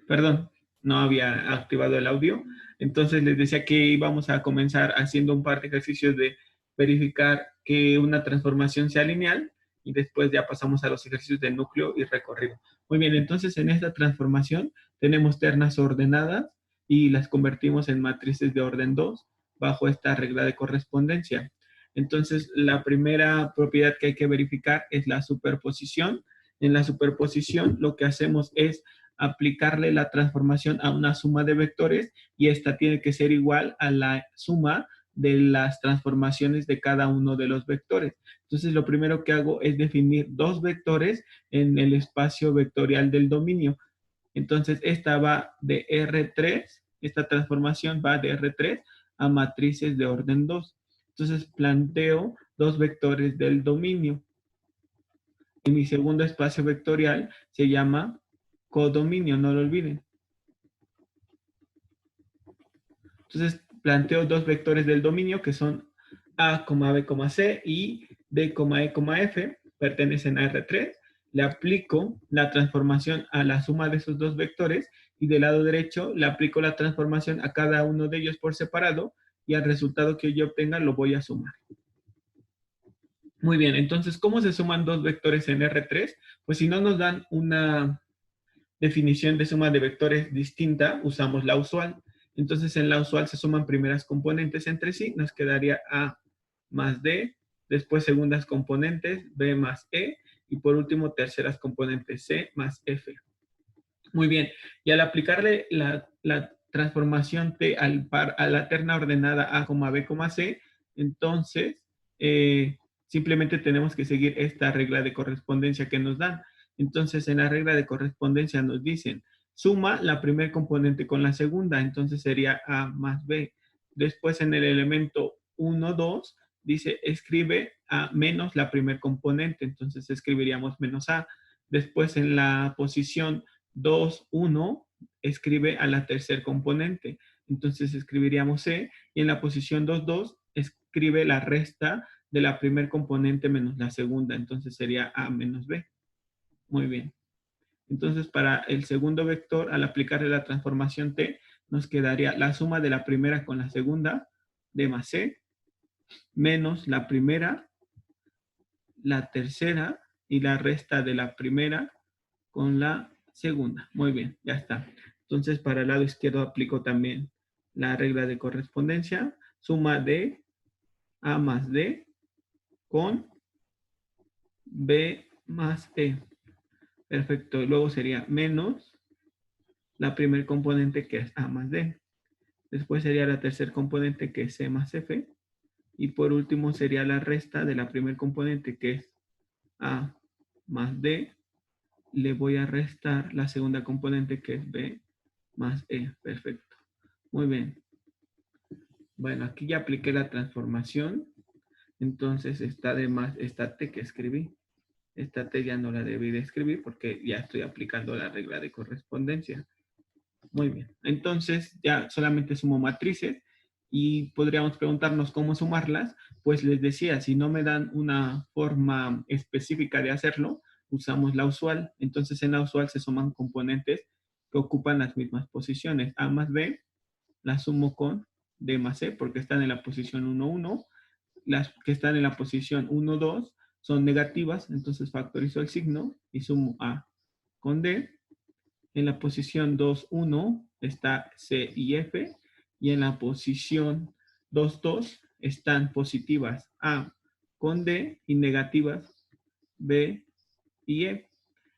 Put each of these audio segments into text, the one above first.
Perdón, no había activado el audio. Entonces les decía que íbamos a comenzar haciendo un par de ejercicios de verificar que una transformación sea lineal y después ya pasamos a los ejercicios de núcleo y recorrido. Muy bien, entonces en esta transformación tenemos ternas ordenadas y las convertimos en matrices de orden 2 bajo esta regla de correspondencia. Entonces, la primera propiedad que hay que verificar es la superposición. En la superposición, lo que hacemos es aplicarle la transformación a una suma de vectores y esta tiene que ser igual a la suma de las transformaciones de cada uno de los vectores. Entonces, lo primero que hago es definir dos vectores en el espacio vectorial del dominio. Entonces, esta va de R3, esta transformación va de R3 a matrices de orden 2. Entonces, planteo dos vectores del dominio. Y mi segundo espacio vectorial se llama codominio, no lo olviden. Entonces, planteo dos vectores del dominio que son A, B, C y D, E, F, pertenecen a R3. Le aplico la transformación a la suma de esos dos vectores y del lado derecho le aplico la transformación a cada uno de ellos por separado y al resultado que yo obtenga lo voy a sumar. Muy bien, entonces, ¿cómo se suman dos vectores en R3? Pues si no nos dan una definición de suma de vectores distinta, usamos la usual. Entonces, en la usual se suman primeras componentes entre sí, nos quedaría A más D, después segundas componentes, B más E, y por último terceras componentes, C más F. Muy bien, y al aplicarle la transformación T a la terna ordenada A, B, C, entonces simplemente tenemos que seguir esta regla de correspondencia que nos dan. Entonces, en la regla de correspondencia nos dicen, suma la primer componente con la segunda, entonces sería A más B. Después, en el elemento 1, 2, dice, escribe A menos la primer componente, entonces escribiríamos menos A. Después, en la posición 2, 1, escribe a la tercer componente. Entonces escribiríamos C y en la posición 2, 2, escribe la resta de la primer componente menos la segunda. Entonces sería A menos B. Muy bien. Entonces para el segundo vector, al aplicarle la transformación T, nos quedaría la suma de la primera con la segunda, D más C, menos la primera, la tercera y la resta de la primera con la segunda. Muy bien, ya está. Entonces, para el lado izquierdo aplico también la regla de correspondencia. Suma de A más D con B más E. Perfecto. Y luego sería menos la primer componente que es A más D. Después sería la tercer componente que es C más F. Y por último sería la resta de la primer componente que es A más D. Le voy a restar la segunda componente que es B más E. Perfecto. Muy bien. Bueno, aquí ya apliqué la transformación. Entonces está de más esta T que escribí. Esta T ya no la debí de escribir porque ya estoy aplicando la regla de correspondencia. Muy bien. Entonces ya solamente sumo matrices y podríamos preguntarnos cómo sumarlas. Pues les decía, si no me dan una forma específica de hacerlo, usamos la usual. Entonces en la usual se suman componentes que ocupan las mismas posiciones. A más B la sumo con D más C porque están en la posición 1, 1. Las que están en la posición 1, 2 son negativas, entonces factorizo el signo y sumo A con D. En la posición 2, 1 está C y F y en la posición 2, 2 están positivas A con D y negativas B y E.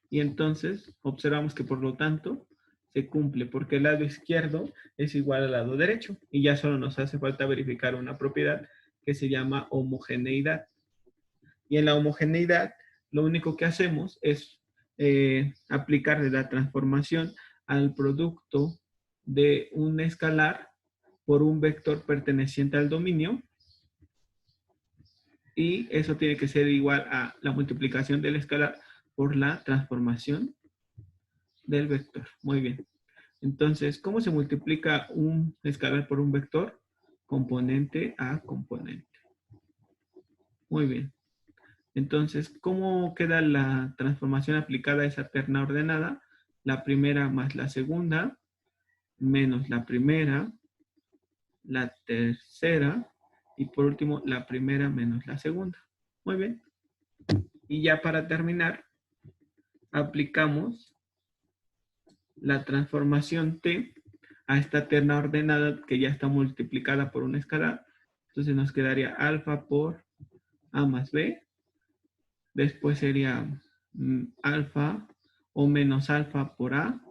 Y entonces observamos que por lo tanto se cumple porque el lado izquierdo es igual al lado derecho y ya solo nos hace falta verificar una propiedad que se llama homogeneidad. Y en la homogeneidad lo único que hacemos es aplicarle la transformación al producto de un escalar por un vector perteneciente al dominio y eso tiene que ser igual a la multiplicación del escalar por la transformación del vector. Muy bien. Entonces, ¿cómo se multiplica un escalar por un vector? Componente a componente. Muy bien. Entonces, ¿cómo queda la transformación aplicada a esa terna ordenada? la primera más la segunda, menos la primera, la tercera, y por último, la primera menos la segunda. Muy bien. Y ya para terminar, aplicamos la transformación T a esta terna ordenada que ya está multiplicada por una escalar. Entonces nos quedaría alfa por A más B. Después sería alfa o menos alfa por A.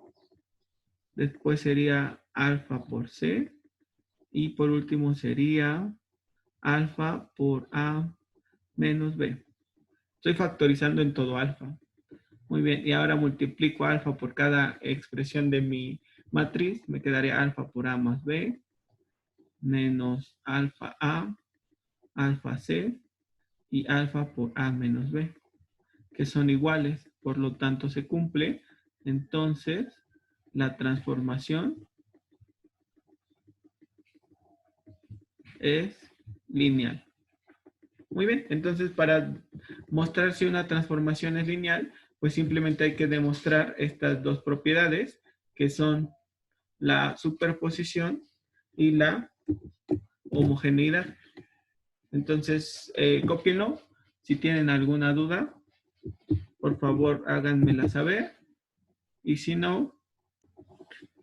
Después sería alfa por C. Y por último sería alfa por A menos B. Estoy factorizando en todo alfa. Muy bien, y ahora multiplico alfa por cada expresión de mi matriz. Me quedaría alfa por A más B, menos alfa A, alfa C y alfa por A menos B, que son iguales, por lo tanto se cumple. Entonces, la transformación es lineal. Muy bien, entonces para mostrar si una transformación es lineal, pues simplemente hay que demostrar estas dos propiedades, que son la superposición y la homogeneidad. Entonces, cópienlo. Si tienen alguna duda, por favor háganmela saber. Y si no,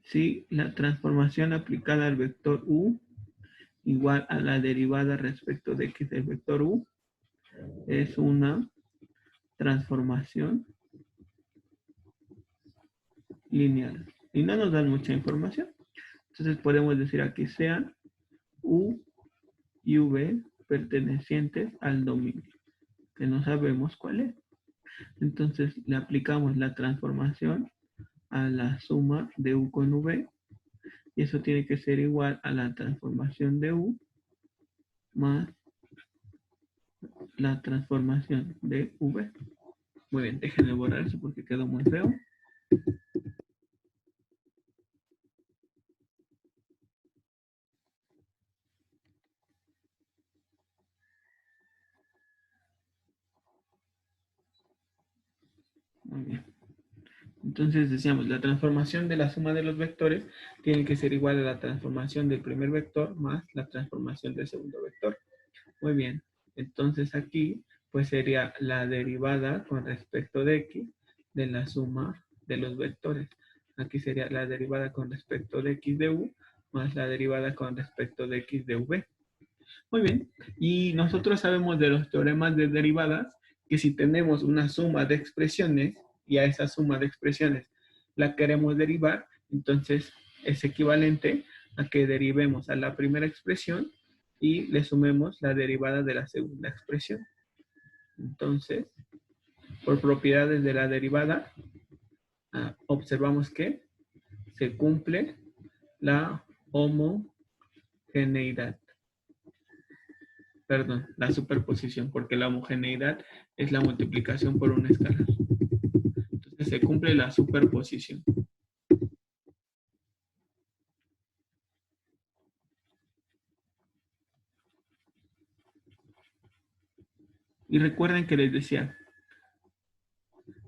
si la transformación aplicada al vector u igual a la derivada respecto de x del vector u es una transformación lineal. Y no nos dan mucha información. Entonces podemos decir aquí sean u y v pertenecientes al dominio, que no sabemos cuál es. Entonces le aplicamos la transformación a la suma de u con v, y eso tiene que ser igual a la transformación de u más la transformación de v. Muy bien, dejen de borrar eso porque quedó muy feo. Muy bien. Entonces decíamos, la transformación de la suma de los vectores tiene que ser igual a la transformación del primer vector más la transformación del segundo vector. Muy bien. Entonces aquí pues sería la derivada con respecto de x de la suma de los vectores. Aquí sería la derivada con respecto de x de u más la derivada con respecto de x de v. Muy bien. Y nosotros sabemos de los teoremas de derivadas que si tenemos una suma de expresiones y a esa suma de expresiones la queremos derivar, entonces es equivalente a que derivemos a la primera expresión y le sumemos la derivada de la segunda expresión. Entonces, por propiedades de la derivada, observamos que se cumple la homogeneidad. Perdón, la superposición, porque la homogeneidad es la multiplicación por una escala. Entonces se cumple la superposición. Y recuerden que les decía,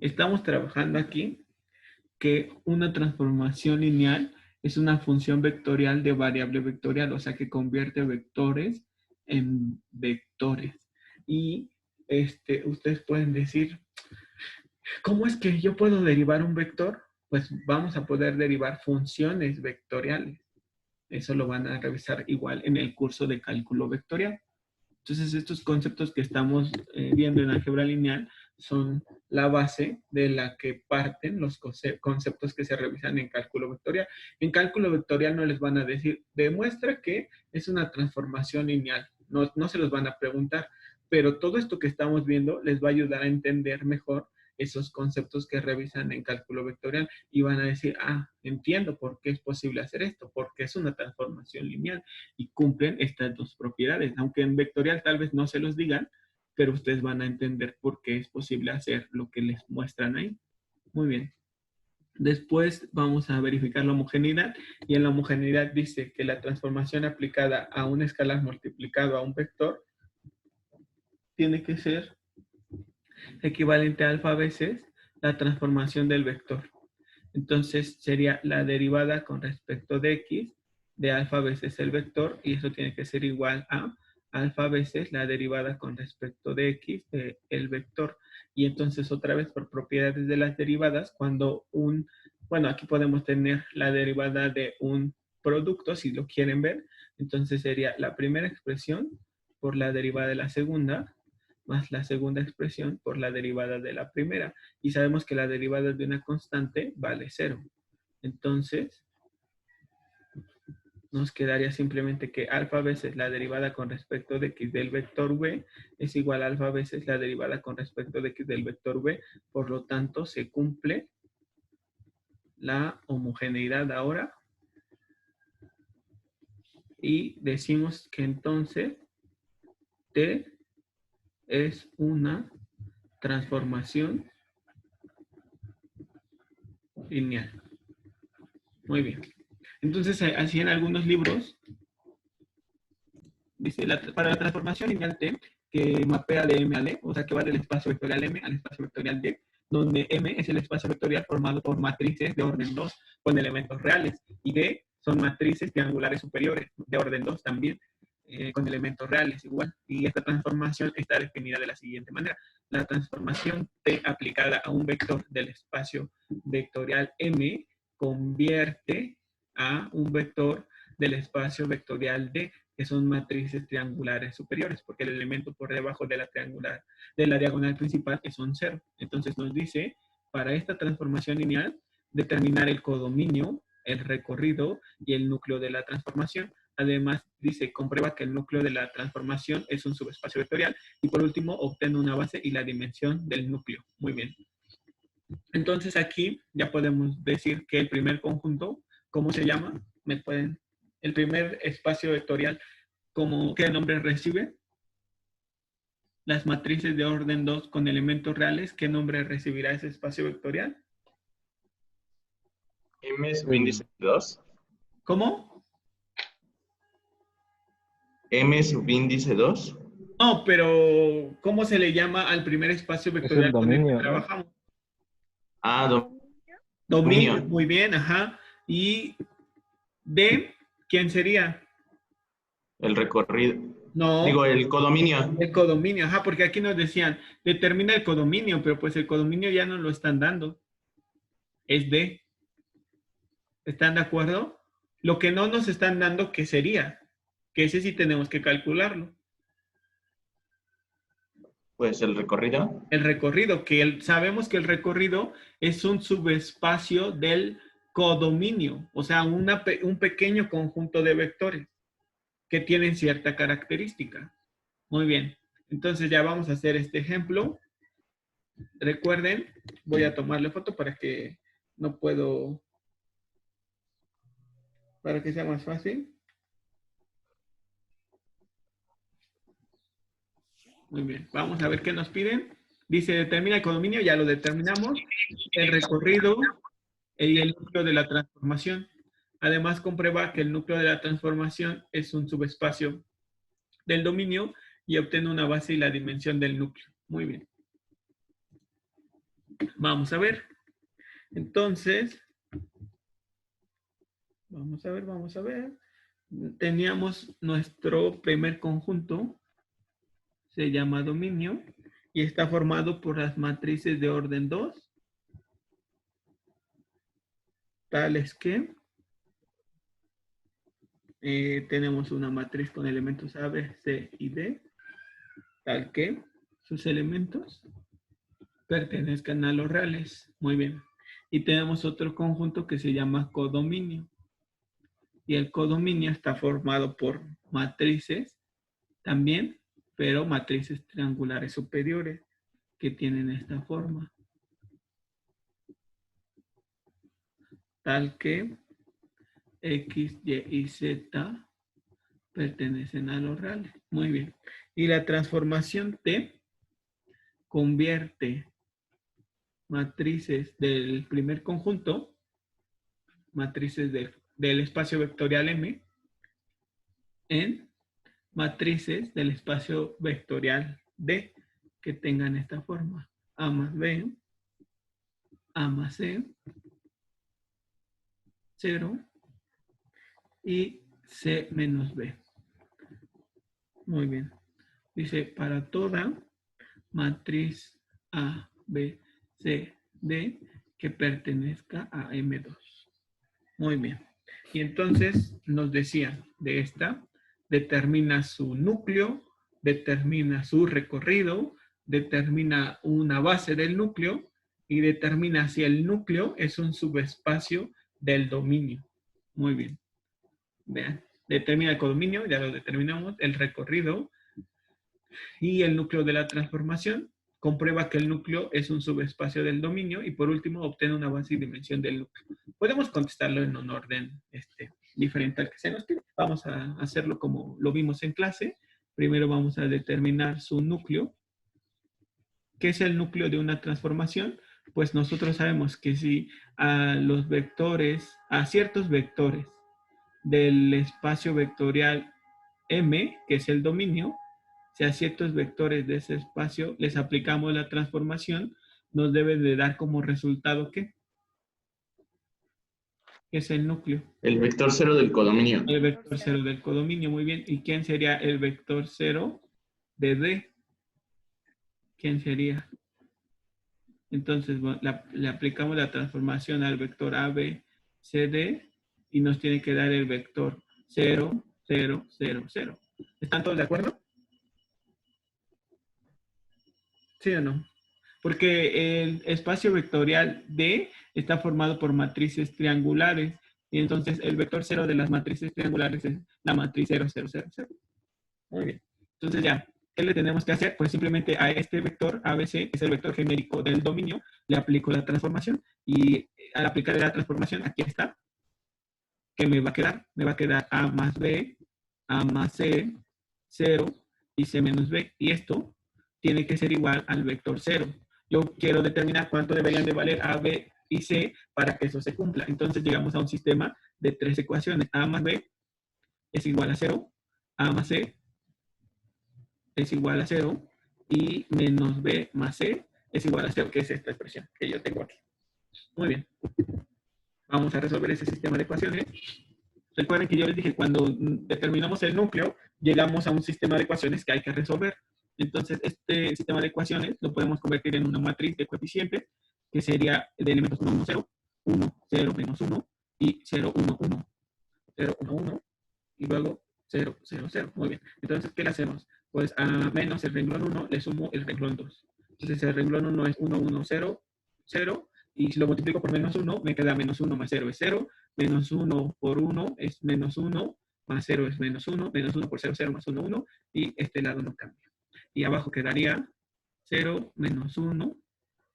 estamos trabajando aquí que una transformación lineal es una función vectorial de variable vectorial, o sea que convierte vectores en vectores. Y ustedes pueden decir, ¿cómo es que yo puedo derivar un vector? Pues vamos a poder derivar funciones vectoriales. Eso lo van a revisar igual en el curso de cálculo vectorial. Entonces, estos conceptos que estamos viendo en álgebra lineal son la base de la que parten los conceptos que se revisan en cálculo vectorial. En cálculo vectorial no les van a decir, demuestra que es una transformación lineal. No, no se los van a preguntar, pero todo esto que estamos viendo les va a ayudar a entender mejor esos conceptos que revisan en cálculo vectorial y van a decir, entiendo por qué es posible hacer esto, porque es una transformación lineal y cumplen estas dos propiedades. Aunque en vectorial tal vez no se los digan, pero ustedes van a entender por qué es posible hacer lo que les muestran ahí. Muy bien. Después vamos a verificar la homogeneidad y en la homogeneidad dice que la transformación aplicada a un escalar multiplicado a un vector tiene que ser equivalente a alfa veces la transformación del vector. Entonces sería la derivada con respecto de x de alfa veces el vector, y eso tiene que ser igual a alfa veces la derivada con respecto de x de el vector. Y entonces otra vez por propiedades de las derivadas, cuando bueno, aquí podemos tener la derivada de un producto, si lo quieren ver. Entonces sería la primera expresión por la derivada de la segunda, más la segunda expresión por la derivada de la primera. Y sabemos que la derivada de una constante vale 0. Entonces, nos quedaría simplemente que alfa veces la derivada con respecto de x del vector v es igual a alfa veces la derivada con respecto de x del vector v. Por lo tanto, se cumple la homogeneidad ahora. Y decimos que entonces T es una transformación lineal. Muy bien. Entonces, así en algunos libros, dice, para la transformación lineal T, que mapea de M a D, o sea, que va del espacio vectorial M al espacio vectorial D, donde M es el espacio vectorial formado por matrices de orden 2 con elementos reales, y D son matrices triangulares superiores de orden 2 también, con elementos reales igual. Y esta transformación está definida de la siguiente manera. La transformación T aplicada a un vector del espacio vectorial M convierte a un vector del espacio vectorial D, que son matrices triangulares superiores, porque el elemento por debajo de la diagonal principal es un 0. Entonces nos dice, para esta transformación lineal, determinar el codominio, el recorrido y el núcleo de la transformación. Además, dice, comprueba que el núcleo de la transformación es un subespacio vectorial. Y por último, obtén una base y la dimensión del núcleo. Muy bien. Entonces aquí ya podemos decir que el primer conjunto, ¿cómo se llama? El primer espacio vectorial, ¿qué nombre recibe? Las matrices de orden 2 con elementos reales, ¿qué nombre recibirá ese espacio vectorial? M subíndice 2. ¿Cómo? M subíndice 2. No, pero ¿cómo se le llama al primer espacio Es el vectorial con el que dominio, ¿no? trabajamos? Ah, Dominio, dominio. muy bien, ajá. ¿Y D, quién sería? El recorrido. No, Digo, el codominio. el codominio, ajá, porque aquí nos decían, determina el codominio, pero pues el codominio ya no lo están dando. Es D. ¿Están de acuerdo? Lo que no nos están dando, ¿qué sería? Que ese sí tenemos que calcularlo. Pues el recorrido. El recorrido, sabemos que el recorrido es un subespacio del codominio, o sea, un pequeño conjunto de vectores que tienen cierta característica. Muy bien, entonces ya vamos a hacer este ejemplo. Recuerden, voy a tomarle foto para que no puedo, para que sea más fácil. Muy bien, vamos a ver qué nos piden. Dice, determina el codominio, ya lo determinamos. El recorrido y el núcleo de la transformación. Además, comprueba que el núcleo de la transformación es un subespacio del dominio y obtiene una base y la dimensión del núcleo. Muy bien. Vamos a ver. Entonces, vamos a ver. Teníamos nuestro primer conjunto, se llama dominio, y está formado por las matrices de orden 2, tales que tenemos una matriz con elementos A, B, C y D, tal que sus elementos pertenezcan a los reales. Muy bien. Y tenemos otro conjunto que se llama codominio. Y el codominio está formado por matrices también, pero matrices triangulares superiores que tienen esta forma. Tal que X, Y y Z pertenecen a los reales. Muy bien. Y la transformación T convierte matrices del primer conjunto, matrices del espacio vectorial M, en matrices del espacio vectorial D que tengan esta forma. A más B, A más C, 0 y C menos B. Muy bien. Dice, para toda matriz A, B, C, D que pertenezca a M2. Muy bien. Y entonces nos decía de esta, determina su núcleo, determina su recorrido, determina una base del núcleo y determina si el núcleo es un subespacio del dominio. Muy bien. Vean, determina el codominio, ya lo determinamos, el recorrido y el núcleo de la transformación. Comprueba que el núcleo es un subespacio del dominio y por último obtiene una base y dimensión del núcleo. Podemos contestarlo en un orden diferente al que se nos pide. Vamos a hacerlo como lo vimos en clase. Primero vamos a determinar su núcleo. ¿Qué es el núcleo de una transformación? Pues nosotros sabemos que si a los vectores, a ciertos vectores del espacio vectorial M, que es el dominio, si a ciertos vectores de ese espacio les aplicamos la transformación, nos debe de dar como resultado ¿qué? ¿Qué es el núcleo? El vector 0 del codominio. El vector 0 del codominio, muy bien. ¿Y quién sería el vector 0 de D? ¿Quién sería? Entonces, bueno, le aplicamos la transformación al vector A, B, C, D y nos tiene que dar el vector 0, 0, 0, 0. ¿Están todos de acuerdo? ¿Sí o no? Porque el espacio vectorial D está formado por matrices triangulares. Y entonces el vector 0 de las matrices triangulares es la matriz 0, 0, 0, 0. Muy bien. Entonces ya, ¿qué le tenemos que hacer? Pues simplemente a este vector ABC, que es el vector genérico del dominio, le aplico la transformación. Y al aplicar la transformación, aquí está. ¿Qué me va a quedar? Me va a quedar A más B, A más C, 0 y C menos B. Y esto tiene que ser igual al vector 0. Yo quiero determinar cuánto deberían de valer A, B y C para que eso se cumpla. Entonces llegamos a un sistema de 3 ecuaciones. A más B es igual a 0, A más C es igual a 0 y menos B más C es igual a 0, que es esta expresión que yo tengo aquí. Muy bien. Vamos a resolver ese sistema de ecuaciones. Recuerden que yo les dije, cuando determinamos el núcleo, llegamos a un sistema de ecuaciones que hay que resolver. Entonces, este sistema de ecuaciones lo podemos convertir en una matriz de coeficientes, que sería de elementos 1, 1, 0, 1, 0, menos 1, y 0, 1, 1, 0, 1, 1, y luego 0, 0, 0. Muy bien. Entonces, ¿qué le hacemos? Pues a menos el renglón 1 le sumo el renglón 2. Entonces, el renglón 1 es 1, 1, 0, 0, y si lo multiplico por menos 1, me queda menos 1 más 0 es 0, menos 1 por 1 es menos 1, más 0 es menos 1, menos 1 por 0, 0 más 1, 1, y este lado no cambia. Y abajo quedaría 0, menos 1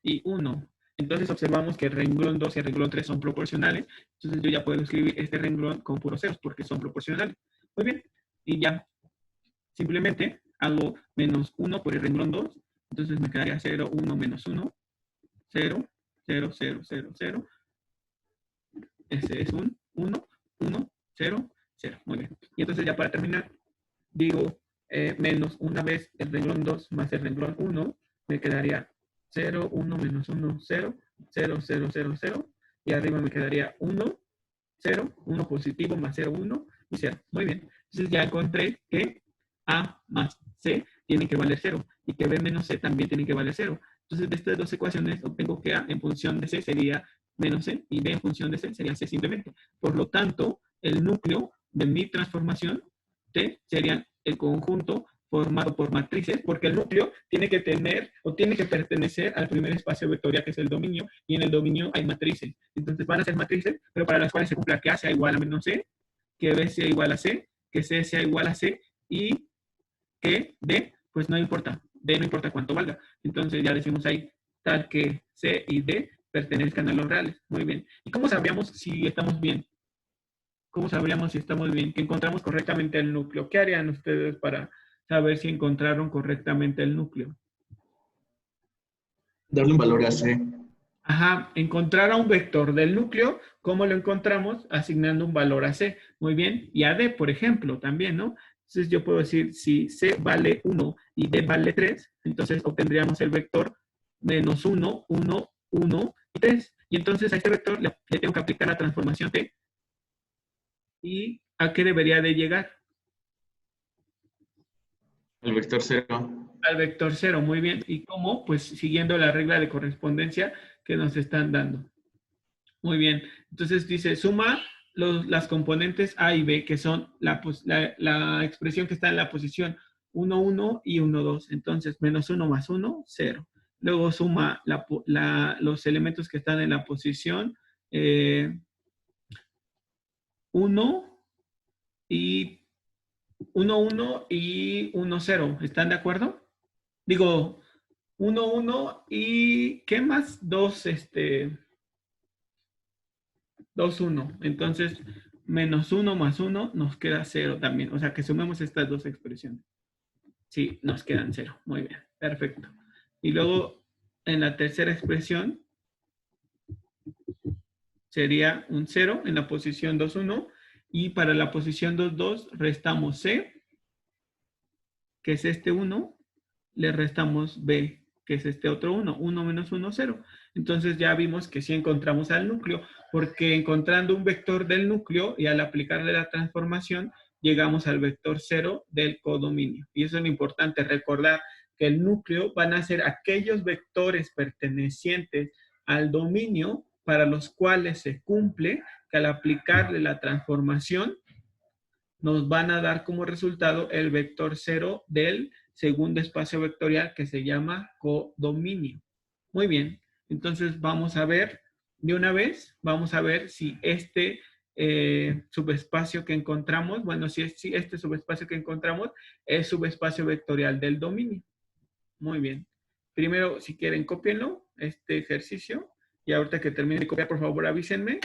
y 1. Entonces observamos que el renglón 2 y el renglón 3 son proporcionales. Entonces yo ya puedo escribir este renglón con puros ceros porque son proporcionales. Muy bien. Y ya simplemente hago menos 1 por el renglón 2. Entonces me quedaría 0, 1, menos 1, 0, 0, 0, 0, 0. Ese es un 1, 1, 0, 0. Muy bien. Y entonces ya para terminar, digo menos una vez el renglón 2 más el renglón 1, me quedaría 0, 1, menos 1, 0, 0, 0, 0, 0. Y arriba me quedaría 1, 0, 1 positivo más 0, 1 y 0. Muy bien. Entonces ya encontré que A más C tiene que valer 0 y que B menos C también tiene que valer 0. Entonces de estas dos ecuaciones obtengo que A en función de C sería menos C y B en función de C sería C simplemente. Por lo tanto, el núcleo de mi transformación T sería el conjunto formado por matrices, porque el núcleo tiene que tener o tiene que pertenecer al primer espacio vectorial que es el dominio, y en el dominio hay matrices. Entonces van a ser matrices, pero para las cuales se cumpla que A sea igual a menos C, que B sea igual a C, que C sea igual a C y que D, pues no importa, D no importa cuánto valga. Entonces ya decimos ahí, tal que C y D pertenezcan a los reales. Muy bien. ¿Y cómo sabríamos si estamos bien? ¿Cómo sabríamos si estamos bien? Que encontramos correctamente el núcleo. ¿Qué harían ustedes para saber si encontraron correctamente el núcleo? Darle un valor a C. Ajá, encontrar a un vector del núcleo, ¿cómo lo encontramos? Asignando un valor a C. Muy bien. Y a D, por ejemplo, también, ¿no? Entonces yo puedo decir, si C vale 1 y D vale 3, entonces obtendríamos el vector menos 1, 1, 1 y 3. Y entonces a este vector le tengo que aplicar la transformación T ¿Y a qué debería de llegar? El vector 0. Al vector cero, muy bien. ¿Y cómo? Pues siguiendo la regla de correspondencia que nos están dando. Muy bien. Entonces dice, suma las componentes A y B, que son la expresión que está en la posición 1, 1 y 1, 2. Entonces, menos 1 más 1, 0. Luego suma los elementos que están en la posición 1 y 1, 1 y 1, 0. ¿Están de acuerdo? Digo, 1, 1 y ¿qué más? 2, 2, 1. Entonces, menos 1 más 1 nos queda 0 también. O sea, que sumemos estas dos expresiones. Sí, nos quedan 0. Muy bien, perfecto. Y luego, en la tercera expresión, sería un 0 en la posición 2, 1. Y para la posición 2, 2, restamos C, que es este 1, le restamos B, que es este otro 1. 1 menos 1, 0. Entonces ya vimos que sí encontramos al núcleo, porque encontrando un vector del núcleo y al aplicarle la transformación, llegamos al vector 0 del codominio. Y eso es lo importante, recordar que el núcleo van a ser aquellos vectores pertenecientes al dominio para los cuales se cumple que al aplicarle la transformación nos van a dar como resultado el vector 0 del segundo espacio vectorial que se llama codominio. Muy bien, entonces vamos a ver de una vez, vamos a ver si este subespacio que encontramos, bueno, si este subespacio que encontramos es subespacio vectorial del dominio. Muy bien. Primero, si quieren, cópienlo, este ejercicio, y ahorita que termine de copiar, por favor, avísenme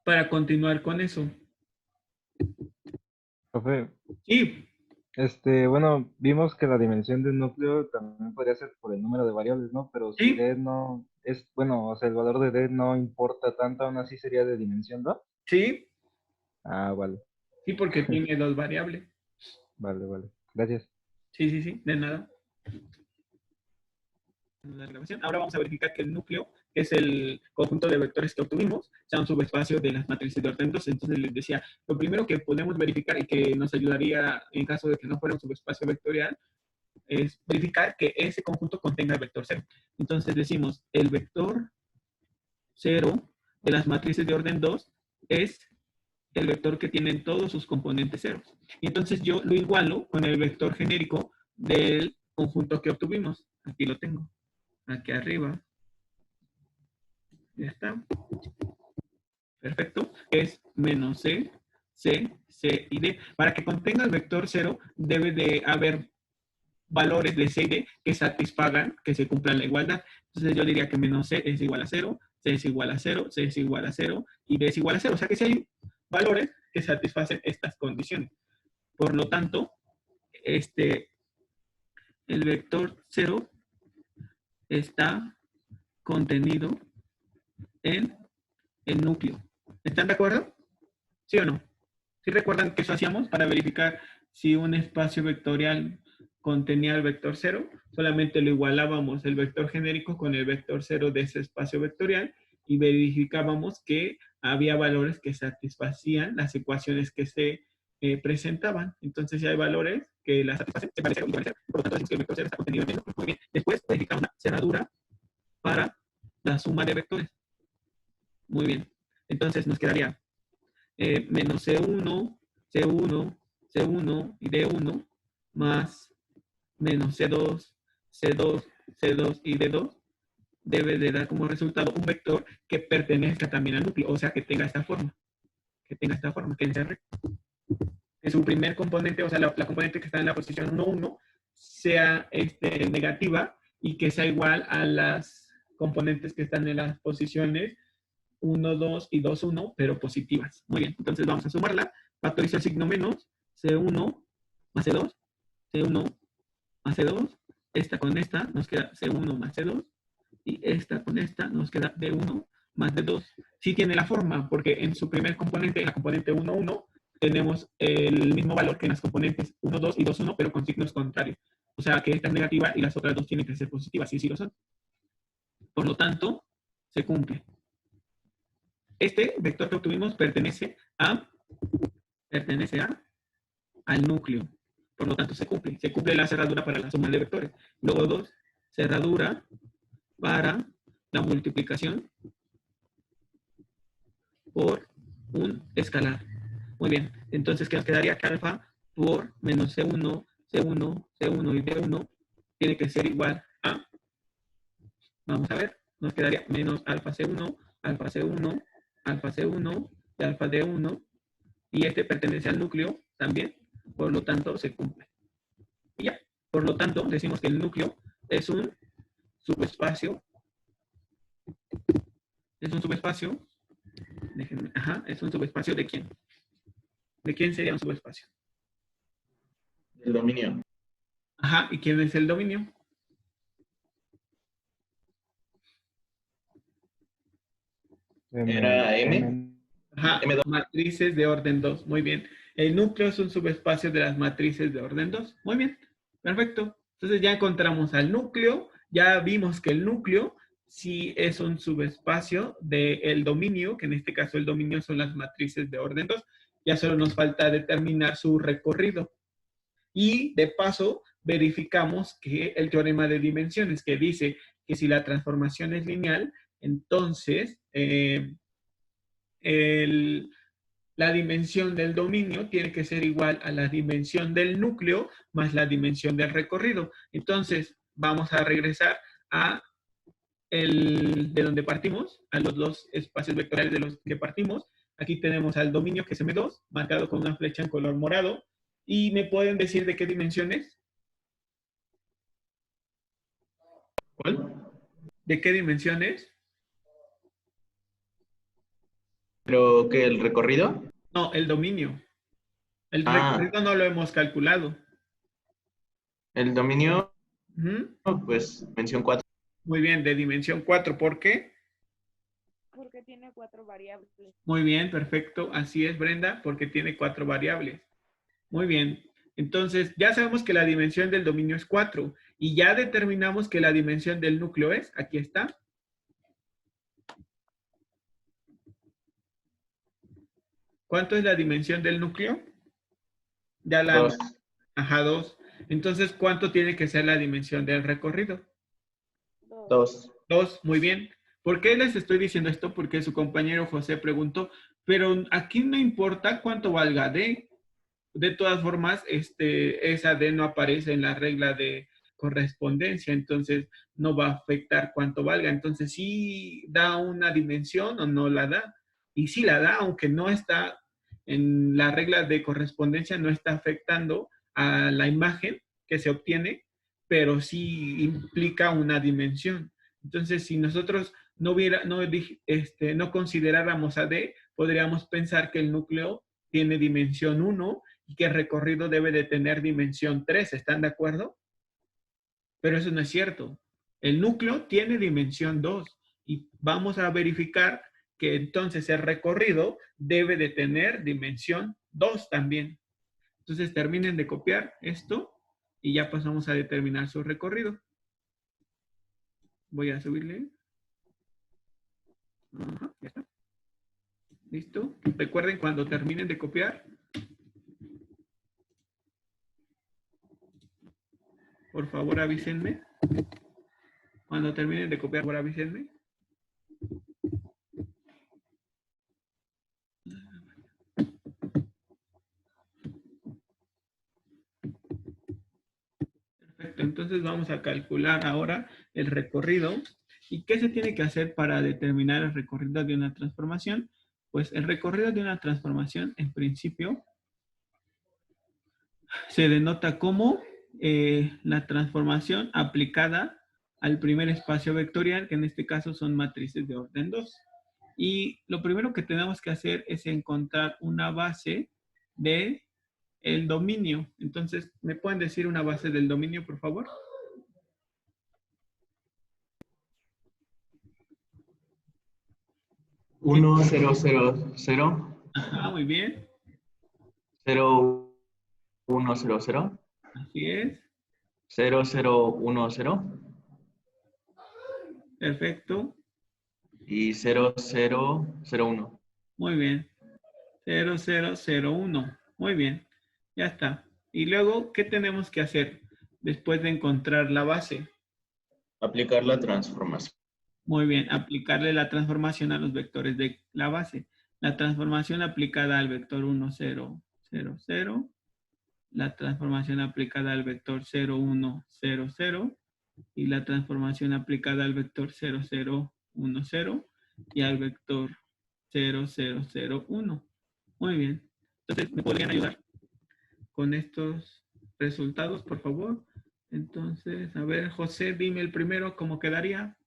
para continuar con eso. Profe, Sí, bueno, vimos que la dimensión de un núcleo también podría ser por el número de variables, ¿no? Pero si sí, D no es, bueno, o sea, el valor de D no importa tanto, aún así sería de dimensión 2. sí, Ah, vale, sí, porque tiene dos variables. vale, vale. Gracias. Sí, sí, sí, de nada. La grabación. Ahora vamos a verificar que el núcleo es el conjunto de vectores que obtuvimos, sea un subespacio de las matrices de orden 2. Entonces les decía, lo primero que podemos verificar y que nos ayudaría en caso de que no fuera un subespacio vectorial es verificar que ese conjunto contenga el vector 0. Entonces decimos, el vector 0 de las matrices de orden 2 es el vector que tienen todos sus componentes ceros. Y entonces yo lo igualo con el vector genérico del conjunto que obtuvimos. Aquí lo tengo. Aquí arriba. Ya está. Perfecto. Es menos C, C, C y D. Para que contenga el vector 0, debe de haber valores de C y D que satisfagan, que se cumplan la igualdad. Entonces yo diría que menos C es igual a 0, C es igual a 0, C es igual a 0 y D es igual a 0. O sea que si hay valores que satisfacen estas condiciones. Por lo tanto, el vector 0 está contenido en el núcleo. ¿Están de acuerdo? ¿Sí o no? ¿Sí recuerdan que eso hacíamos para verificar si un espacio vectorial contenía el vector 0? Solamente lo igualábamos el vector genérico con el vector 0 de ese espacio vectorial y verificábamos que había valores que satisfacían las ecuaciones que se presentaban. Entonces, si hay valores que las satisfacen, se vale 0 igual a 0. Por lo tanto, decimos que el vector 0 está contenido en el núcleo. Muy bien. Después, verificamos una cerradura para la suma de vectores. Muy bien. Entonces, nos quedaría menos C1, C1, C1 y D1 más menos C2, C2, C2 y D2 debe de dar como resultado un vector que pertenezca también al núcleo, o sea, que tenga esta forma, que sea recto. Que su primer componente, o sea, la componente que está en la posición 1, 1, sea negativa y que sea igual a las componentes que están en las posiciones 1, 2 y 2, 1, pero positivas. Muy bien, entonces vamos a sumarla. Factorizo el signo menos, C1 más C2, C1 más C2, esta con esta nos queda C1 más C2, y esta con esta nos queda D1 más D2. Sí tiene la forma, porque en su primer componente, en la componente 1, 1, tenemos el mismo valor que en las componentes 1, 2 y 2, 1, pero con signos contrarios. O sea que esta es negativa y las otras dos tienen que ser positivas, y sí lo son. Por lo tanto, se cumple. Este vector que obtuvimos pertenece al núcleo. Por lo tanto, se cumple la cerradura para la suma de vectores. Luego 2, cerradura para la multiplicación por un escalar. Muy bien, entonces, ¿qué nos quedaría? Que alfa por menos C1, C1, C1 y D1 tiene que ser igual a, vamos a ver, nos quedaría menos alfa C1, alfa C1, alfa C1 y alfa D1, y este pertenece al núcleo también, por lo tanto, se cumple. Y ya, por lo tanto, decimos que el núcleo es un subespacio, déjenme, es un subespacio ¿de quién? ¿De quién sería un subespacio? El dominio. Ajá, ¿y quién es el dominio? Era M. Ajá, M2. matrices de orden 2. Muy bien. El núcleo es un subespacio de las matrices de orden 2. Muy bien, perfecto. Entonces ya encontramos al núcleo, ya vimos que el núcleo sí es un subespacio del dominio, que en este caso el dominio son las matrices de orden 2. Ya solo nos falta determinar su recorrido. Y de paso verificamos que el teorema de dimensiones, que dice que si la transformación es lineal, entonces la dimensión del dominio tiene que ser igual a la dimensión del núcleo más la dimensión del recorrido. Entonces, vamos a regresar a de donde partimos, a los dos espacios vectoriales de los que partimos. Aquí tenemos al dominio, que es M2, marcado con una flecha en color morado. ¿Y me pueden decir de qué dimensión es? ¿Cuál? ¿De qué dimensión es? ¿Pero qué, el recorrido? No, el dominio. El Ah, recorrido no lo hemos calculado. el dominio, Ujú. pues, mención 4. Muy bien, de dimensión 4. ¿Por qué? Porque tiene 4 variables. Muy bien, perfecto. Así es, Brenda, porque tiene 4 variables. Muy bien. Entonces, ya sabemos que la dimensión del dominio es 4 y ya determinamos que la dimensión del núcleo es, aquí está. ¿Cuánto es la dimensión del núcleo? Ya la... 2. Ajá, 2. Entonces, ¿cuánto tiene que ser la dimensión del recorrido? 2. 2, muy bien. ¿Por qué les estoy diciendo esto? Porque su compañero José preguntó, pero aquí no importa cuánto valga D. De todas formas, esa D no aparece en la regla de correspondencia, entonces no va a afectar cuánto valga. Entonces, ¿sí da una dimensión o no la da? Y sí la da, aunque no está en la regla de correspondencia, no está afectando a la imagen que se obtiene, pero sí implica una dimensión. Entonces, si nosotros no consideráramos a D, podríamos pensar que el núcleo tiene dimensión 1 y que el recorrido debe de tener dimensión 3. ¿Están de acuerdo? Pero eso no es cierto. El núcleo tiene dimensión 2 y vamos a verificar que entonces el recorrido debe de tener dimensión 2 también. Entonces terminen de copiar esto y ya pasamos a determinar su recorrido. Voy a subirle. Ajá, ya está. ¿Listo? Recuerden, cuando terminen de copiar, por favor avísenme. Cuando terminen de copiar, por favor avísenme. Perfecto, entonces vamos a calcular ahora el recorrido. ¿Y qué se tiene que hacer para determinar el recorrido de una transformación? Pues el recorrido de una transformación, en principio, se denota como la transformación aplicada al primer espacio vectorial, que en este caso son matrices de orden 2. Y lo primero que tenemos que hacer es encontrar una base de el dominio. Entonces, ¿me pueden decir una base del dominio, por favor? 1, 0, 0, 0. Ajá, muy bien. 0, 1, 0, 0. Así es. 0, 0, 1, 0. Perfecto. y 0001. Muy bien. 0001. Muy bien. Ya está. Y luego, ¿qué tenemos que hacer después de encontrar la base? Aplicar la transformación. Muy bien. Aplicarle la transformación a los vectores de la base. La transformación aplicada al vector 1, 0, 0, 0. La transformación aplicada al vector 0, 1, 0, 0. Y la transformación aplicada al vector 0, 0, 1, 0. Y al vector 0, 0, 0, 1. Muy bien. Entonces, ¿me podrían ayudar con estos resultados, por favor? Entonces, a ver, José, dime el primero, ¿cómo quedaría?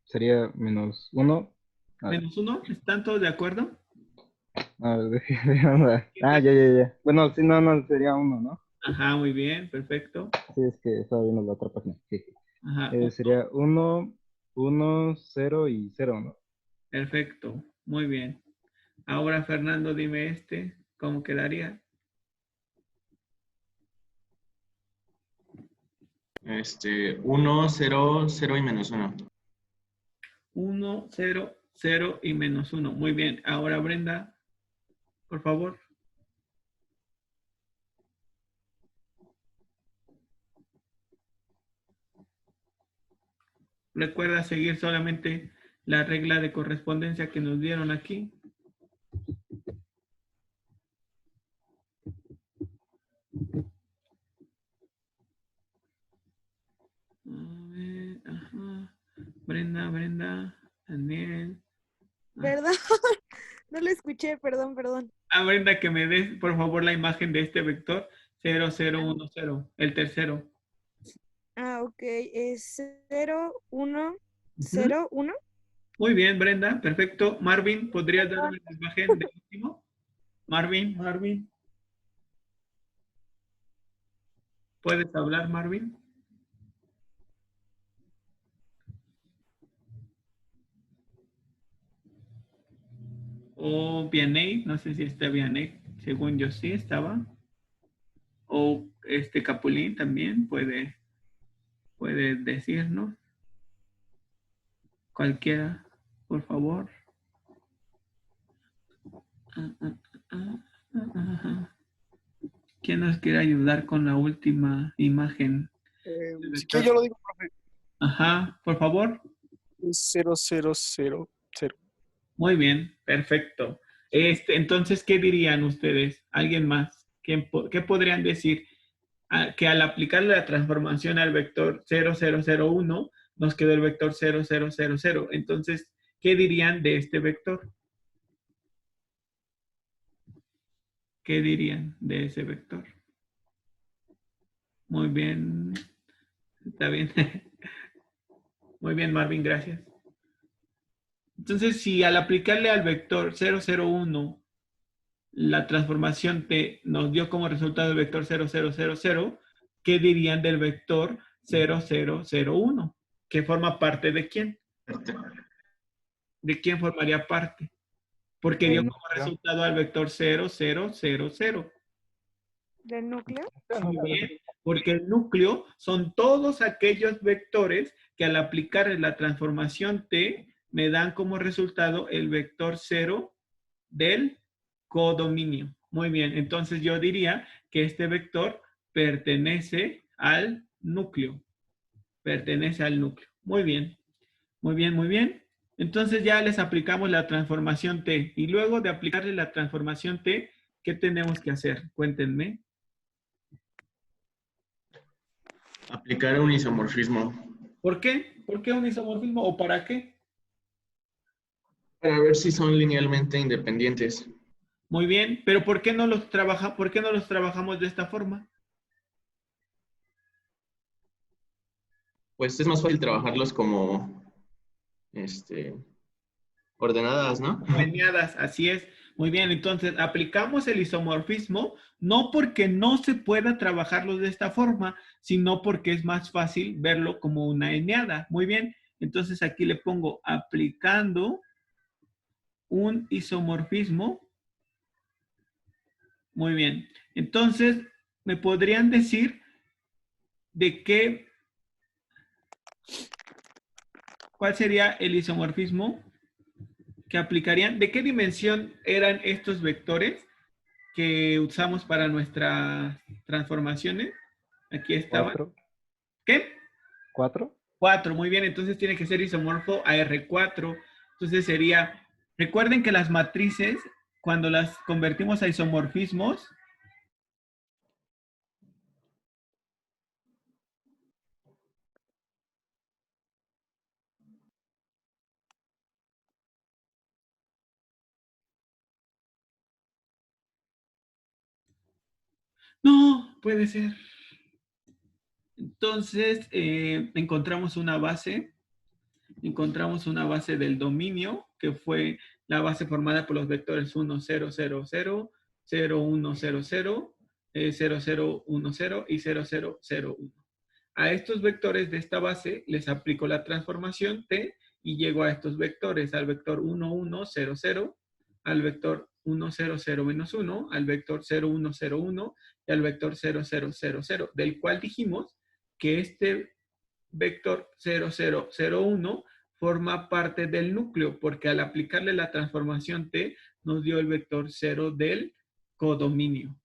Sería -1. Menos 1, ¿están todos de acuerdo? Ya, ya. Bueno, sí, no, sería 1, ¿no? Ajá, muy bien, perfecto. Sí, es que estaba viendo la otra página. Sí. Ajá, Sería 1, 1, 0 y 0, ¿no? perfecto, muy bien. Ahora, Fernando, dime este, ¿cómo quedaría? 1, 0, 0 y -1. 1, 0, 0 y -1. Muy bien. Ahora, Brenda, por favor. Recuerda seguir solamente la regla de correspondencia que nos dieron aquí. A ver, ajá. Brenda, Daniel. ¿Verdad? No lo escuché, perdón. Brenda, que me des, por favor, la imagen de este vector 0, 0, 1, 0, el tercero. Ok, es 0, 1, Ujú. 0, 1. Muy bien, Brenda, perfecto. Marvin, ¿podrías darme la imagen del último? Marvin, ¿puedes hablar, Marvin? O Vianey, no sé si está Vianey, según yo sí estaba. O Capulín también puede decirnos. Cualquiera, por favor. ¿Quién nos quiere ayudar con la última imagen? Si quiere yo lo digo, profe. Ajá, por favor. Es 0000. Muy bien, perfecto. Entonces, ¿qué dirían ustedes? ¿Alguien más? ¿Qué podrían decir? Que al aplicarle la transformación al vector 0001, nos quedó el vector 0000. Entonces, ¿qué dirían de este vector? ¿Qué dirían de ese vector? Muy bien. Está bien. Muy bien, Marvin, gracias. Entonces, si al aplicarle al vector 001 la transformación T nos dio como resultado el vector 0000, ¿qué dirían del vector 0001? ¿Que forma parte de quién? ¿De quién formaría parte? Porque dio El como núcleo. resultado al vector 0000. ¿Del núcleo? Muy bien, porque el núcleo son todos aquellos vectores que al aplicar la transformación T me dan como resultado el vector 0 del codominio. Muy bien, entonces yo diría que este vector pertenece al núcleo. Pertenece al núcleo. Muy bien, muy bien, muy bien. Entonces ya les aplicamos la transformación T. Y luego de aplicarle la transformación T, ¿qué tenemos que hacer? Cuéntenme. Aplicar un isomorfismo. ¿Por qué? ¿Por qué un isomorfismo o para qué? Para ver si son linealmente independientes. Muy bien, pero ¿por qué no los trabajamos de esta forma? Pues es más fácil trabajarlos como ordenadas, ¿no? Alineadas, así es. Muy bien, entonces aplicamos el isomorfismo no porque no se pueda trabajarlo de esta forma, sino porque es más fácil verlo como una eneada. Muy bien, entonces aquí le pongo aplicando un isomorfismo. Muy bien, entonces me podrían decir de qué ¿Cuál sería el isomorfismo que aplicarían? ¿De qué dimensión eran estos vectores que usamos para nuestras transformaciones? Aquí estaban. 4. ¿Qué? 4. 4, muy bien. Entonces tiene que ser isomorfo a R4. Entonces sería, recuerden que las matrices, cuando las convertimos a isomorfismos, no puede ser. Entonces encontramos una base del dominio, que fue la base formada por los vectores 1, 0, 0, 0, 0, 1, 0, 0, 0, 0, 1, 0 y 0, 0, 0, 1. A estos vectores de esta base les aplico la transformación T y llego a estos vectores, al vector 1, 1, 0, 0, al vector 1, 0, 0, menos 1, al vector 0, 1, 0, 1 y al vector 0, 0, 0, 0, del cual dijimos que este vector 0, 0, 0, 1 forma parte del núcleo, porque al aplicarle la transformación T nos dio el vector 0 del codominio.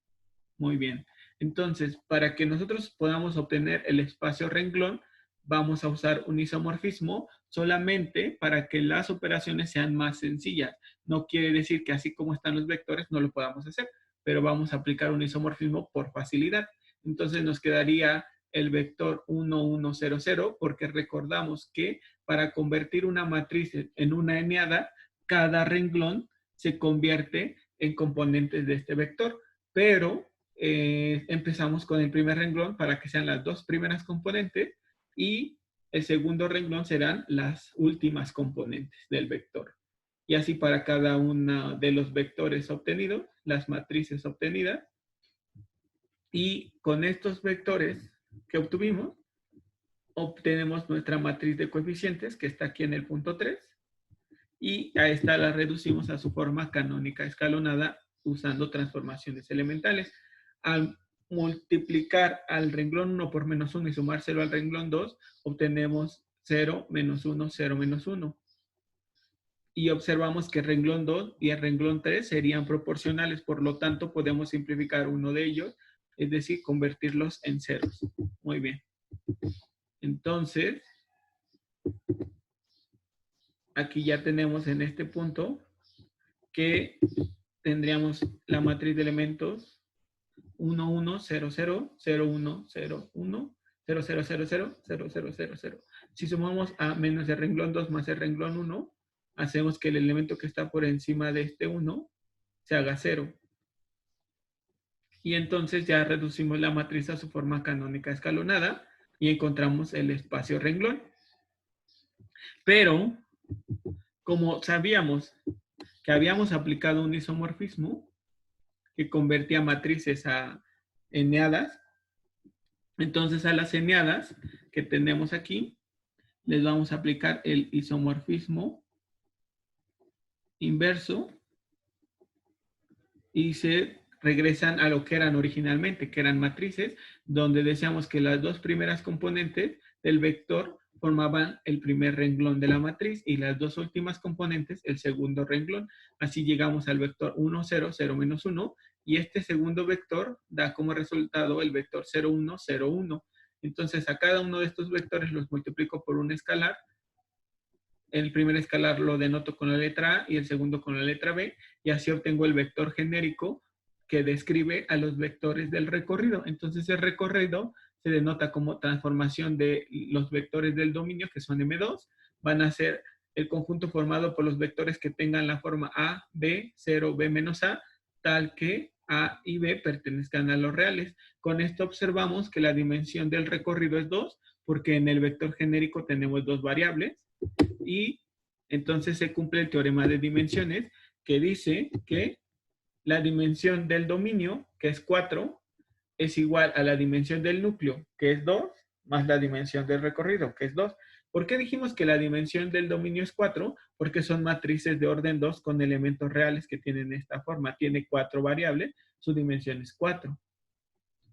Muy bien. Entonces, para que nosotros podamos obtener el espacio renglón, vamos a usar un isomorfismo solamente para que las operaciones sean más sencillas. No quiere decir que así como están los vectores no lo podamos hacer, pero vamos a aplicar un isomorfismo por facilidad. Entonces nos quedaría el vector 1, 1, 0, 0, porque recordamos que para convertir una matriz en una eneada, cada renglón se convierte en componentes de este vector, pero empezamos con el primer renglón para que sean las dos primeras componentes y el segundo renglón serán las últimas componentes del vector. Y así para cada uno de los vectores obtenidos, las matrices obtenidas. Y con estos vectores que obtuvimos, obtenemos nuestra matriz de coeficientes, que está aquí en el punto 3. Y a esta la reducimos a su forma canónica escalonada usando transformaciones elementales. Al multiplicar al renglón 1 por menos 1 y sumárselo al renglón 2, obtenemos 0, menos 1, 0, menos 1. Y observamos que el renglón 2 y el renglón 3 serían proporcionales, por lo tanto podemos simplificar uno de ellos, es decir, convertirlos en ceros. Muy bien. Entonces, aquí ya tenemos en este punto que tendríamos la matriz de elementos 1, 1, 0, 0, 0, 1, 0, 1, 0, 0, 0, 0, 0, 0, 0, 0. Si sumamos a menos el renglón 2 más el renglón 1, hacemos que el elemento que está por encima de este 1 se haga 0. Y entonces ya reducimos la matriz a su forma canónica escalonada y encontramos el espacio renglón. Pero, como sabíamos que habíamos aplicado un isomorfismo que convertía matrices a eneadas, entonces a las eneadas que tenemos aquí, les vamos a aplicar el isomorfismo inverso y se regresan a lo que eran originalmente, que eran matrices, donde decíamos que las dos primeras componentes del vector formaban el primer renglón de la matriz y las dos últimas componentes el segundo renglón. Así llegamos al vector 1, 0, 0, menos 1, y este segundo vector da como resultado el vector 0, 1, 0, 1. Entonces a cada uno de estos vectores los multiplico por un escalar. El primer escalar lo denoto con la letra A y el segundo con la letra B, y así obtengo el vector genérico que describe a los vectores del recorrido. Entonces el recorrido se denota como transformación de los vectores del dominio, que son M2, van a ser el conjunto formado por los vectores que tengan la forma A, B, 0, B menos A, tal que A y B pertenezcan a los reales. Con esto observamos que la dimensión del recorrido es 2, porque en el vector genérico tenemos dos variables, y entonces se cumple el teorema de dimensiones, que dice que la dimensión del dominio, que es 4, es igual a la dimensión del núcleo, que es 2, más la dimensión del recorrido, que es 2. ¿Por qué dijimos que la dimensión del dominio es 4? Porque son matrices de orden 2 con elementos reales que tienen esta forma. Tiene 4 variables, su dimensión es 4.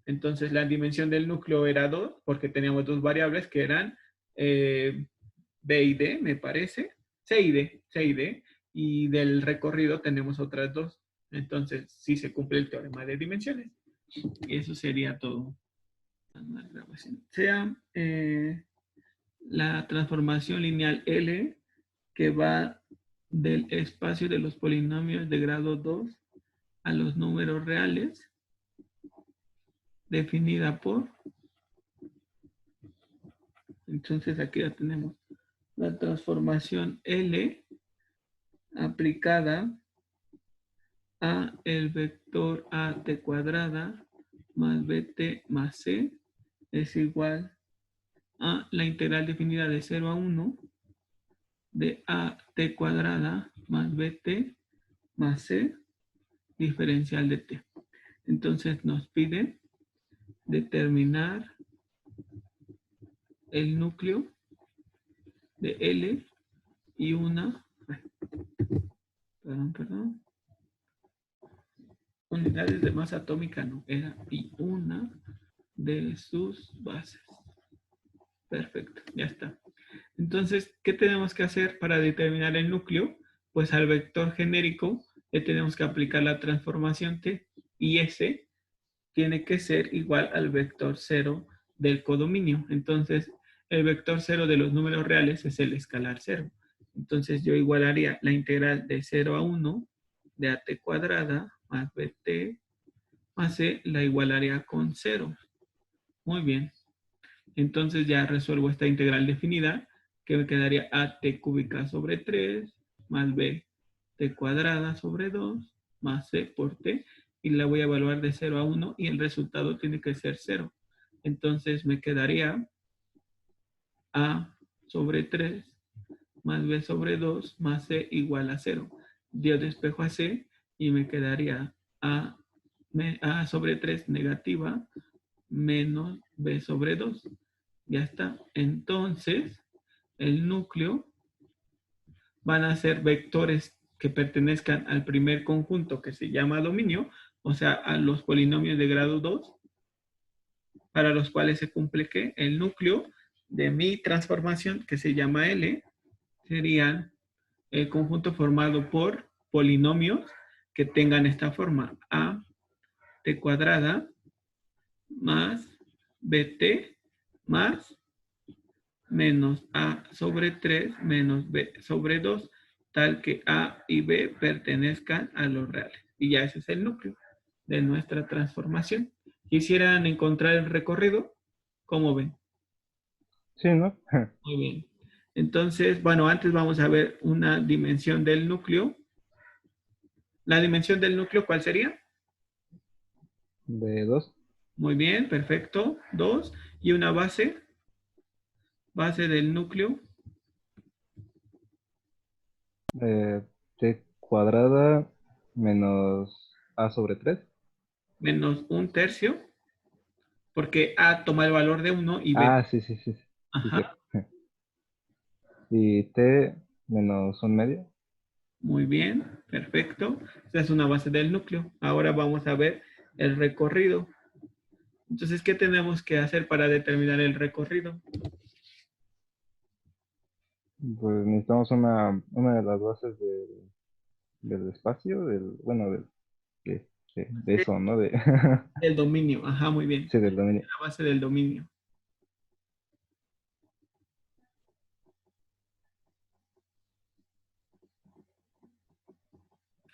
Entonces la dimensión del núcleo era 2, porque teníamos dos variables que eran B y D, me parece. C y D. Y del recorrido tenemos otras dos. Entonces, sí se cumple el teorema de dimensiones. Y eso sería todo. Sea la transformación lineal L que va del espacio de los polinomios de grado 2 a los números reales, definida por... Entonces aquí ya tenemos la transformación L aplicada a el vector AT cuadrada más BT más C es igual a la integral definida de 0 a 1 de AT cuadrada más BT más C diferencial de T. Entonces nos pide determinar el núcleo de L y una, unidades de masa atómica no, era y una de sus bases. Perfecto, ya está. Entonces, ¿qué tenemos que hacer para determinar el núcleo? Pues al vector genérico le tenemos que aplicar la transformación T y ese tiene que ser igual al vector 0 del codominio. Entonces, el vector 0 de los números reales es el escalar 0. Entonces, yo igualaría la integral de 0 a 1 de AT cuadrada más BT más C, la igualaría con 0. Muy bien. Entonces, ya resuelvo esta integral definida, que me quedaría AT cúbica sobre 3 más B T cuadrada sobre 2 más C por T, y la voy a evaluar de 0 a 1 y el resultado tiene que ser 0. Entonces me quedaría A sobre 3 más B sobre 2 más C igual a 0. Yo despejo a C y me quedaría A sobre 3 negativa menos B sobre 2. Ya está. Entonces, el núcleo van a ser vectores que pertenezcan al primer conjunto que se llama dominio, o sea, a los polinomios de grado 2, para los cuales se cumple que el núcleo de mi transformación, que se llama L, serían el conjunto formado por polinomios que tengan esta forma: A T cuadrada más BT más menos A sobre 3 menos B sobre 2, tal que A y B pertenezcan a los reales. Y ya ese es el núcleo de nuestra transformación. ¿Quisieran encontrar el recorrido? ¿Cómo ven? Sí, ¿no? Muy bien. Entonces, bueno, antes vamos a ver una dimensión del núcleo. ¿La dimensión del núcleo cuál sería? De 2. Muy bien, perfecto. 2. ¿Y una base? Base del núcleo. T cuadrada menos A sobre 3. Menos 1/3. Porque A toma el valor de 1 y B. Ah, sí, sí, sí. Sí, Ajá. cierto. Y T menos 1/2. Muy bien, perfecto. Esta es una base del núcleo. Ahora vamos a ver el recorrido. Entonces, ¿qué tenemos que hacer para determinar el recorrido? Pues necesitamos una de las bases del espacio, bueno, de eso, ¿no? El dominio. Ajá, muy bien. Sí, del dominio. La base del dominio.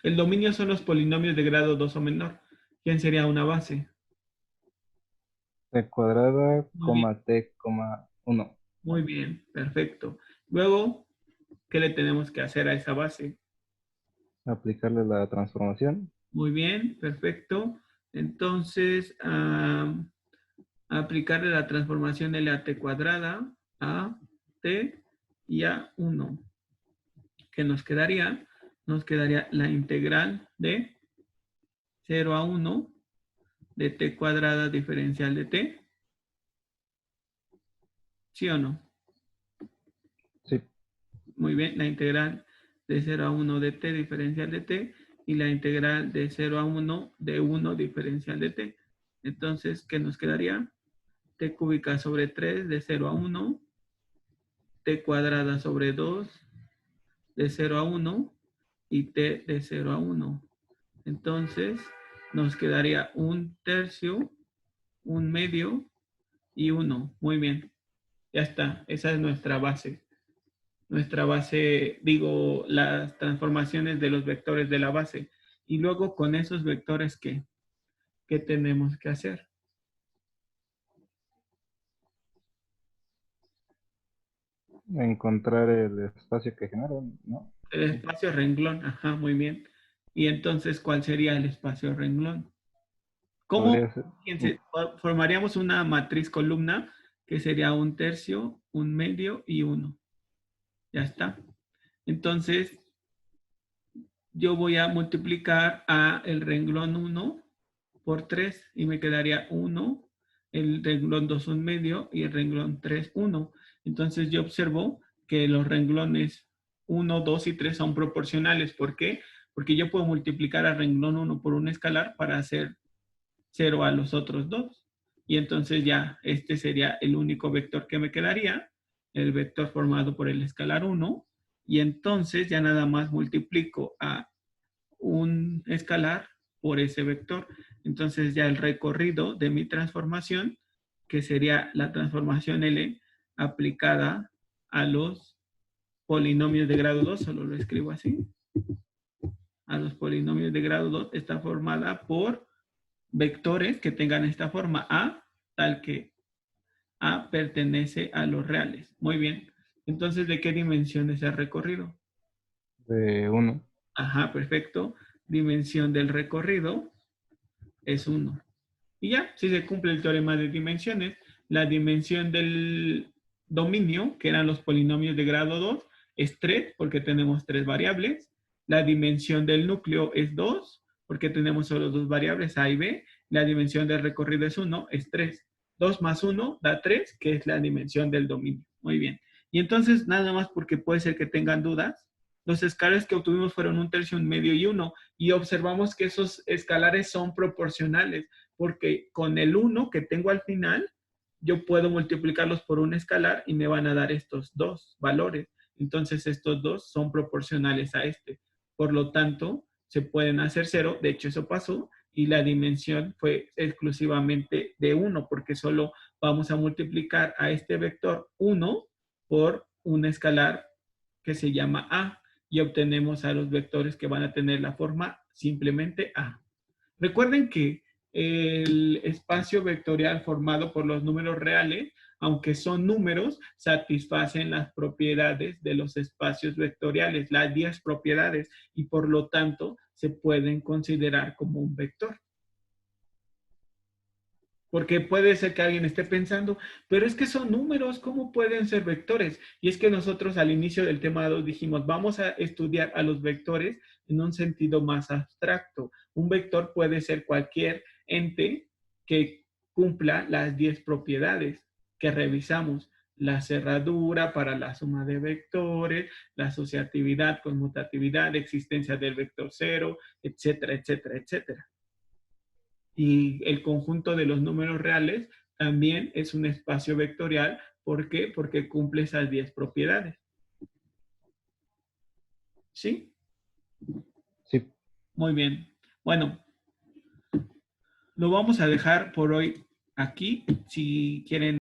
El dominio son los polinomios de grado 2 o menor. ¿Quién sería una base? T cuadrada, Muy bien. T, 1. Muy bien, perfecto. Luego, ¿qué le tenemos que hacer a esa base? Aplicarle la transformación. Muy bien, perfecto. Entonces, aplicarle la transformación de la T cuadrada a T y a 1. ¿Qué nos quedaría? Nos quedaría la integral de 0 a 1 de T cuadrada diferencial de T. ¿Sí o no? Sí. Muy bien, la integral de 0 a 1 de T diferencial de T y la integral de 0 a 1 de 1 diferencial de T. Entonces, ¿qué nos quedaría? T cúbica sobre 3 de 0 a 1 t cuadrada sobre 2 de 0 a 1 y t de 0 a 1. Entonces, nos quedaría 1/3, 1/2 y 1. Muy bien. Ya está. Esa es nuestra base. Nuestra base, digo, las transformaciones de los vectores de la base. Y luego con esos vectores, ¿qué tenemos que hacer? Encontrar el espacio que generan, ¿no? El espacio renglón. Ajá, muy bien. Y entonces, ¿cuál sería el espacio renglón? ¿Cómo? Podría ser. Fíjense, formaríamos una matriz columna que sería 1/3, 1/2 y 1. Ya está. Entonces, yo voy a multiplicar a el renglón 1 por 3 y me quedaría 1, el renglón 2 1/2 y el renglón 3 1. Entonces yo observo que los renglones 1, 2 y 3 son proporcionales. ¿Por qué? Porque yo puedo multiplicar al renglón 1 por un escalar para hacer 0 a los otros dos. Y entonces ya este sería el único vector que me quedaría, el vector formado por el escalar 1. Y entonces ya nada más multiplico a un escalar por ese vector. Entonces ya el recorrido de mi transformación, que sería la transformación L aplicada a los polinomios de grado 2, solo lo escribo así, a los polinomios de grado 2, está formada por vectores que tengan esta forma A, tal que A pertenece a los reales. Muy bien. Entonces, ¿de qué dimensión es el recorrido? De 1. Ajá, perfecto. Dimensión del recorrido es 1. Y ya, si se cumple el teorema de dimensiones, la dimensión del dominio, que eran los polinomios de grado 2, es 3, porque tenemos 3 variables. La dimensión del núcleo es 2, porque tenemos solo 2 variables, A y B. La dimensión del recorrido es 1, es 3. 2 más 1 da 3, que es la dimensión del dominio. Muy bien. Y entonces, nada más porque puede ser que tengan dudas, los escalares que obtuvimos fueron 1/3, 1/2 y 1. Y observamos que esos escalares son proporcionales, porque con el 1 que tengo al final, yo puedo multiplicarlos por un escalar y me van a dar estos dos valores. Entonces, estos dos son proporcionales a este. Por lo tanto, se pueden hacer 0. De hecho, eso pasó. Y la dimensión fue exclusivamente de 1, porque solo vamos a multiplicar a este vector 1 por un escalar que se llama A. Y obtenemos a los vectores que van a tener la forma simplemente A. Recuerden que el espacio vectorial formado por los números reales, aunque son números, satisfacen las propiedades de los espacios vectoriales, las 10 propiedades, y por lo tanto se pueden considerar como un vector. Porque puede ser que alguien esté pensando, pero es que son números, ¿cómo pueden ser vectores? Y es que nosotros al inicio del tema 2 dijimos, vamos a estudiar a los vectores en un sentido más abstracto. Un vector puede ser cualquier ente que cumpla las 10 propiedades que revisamos. La cerradura para la suma de vectores, la asociatividad, conmutatividad, existencia del vector cero, etcétera, etcétera, etcétera. Y el conjunto de los números reales también es un espacio vectorial. ¿Por qué? Porque cumple esas 10 propiedades. ¿Sí? Sí. Muy bien. Bueno, lo vamos a dejar por hoy aquí. Si quieren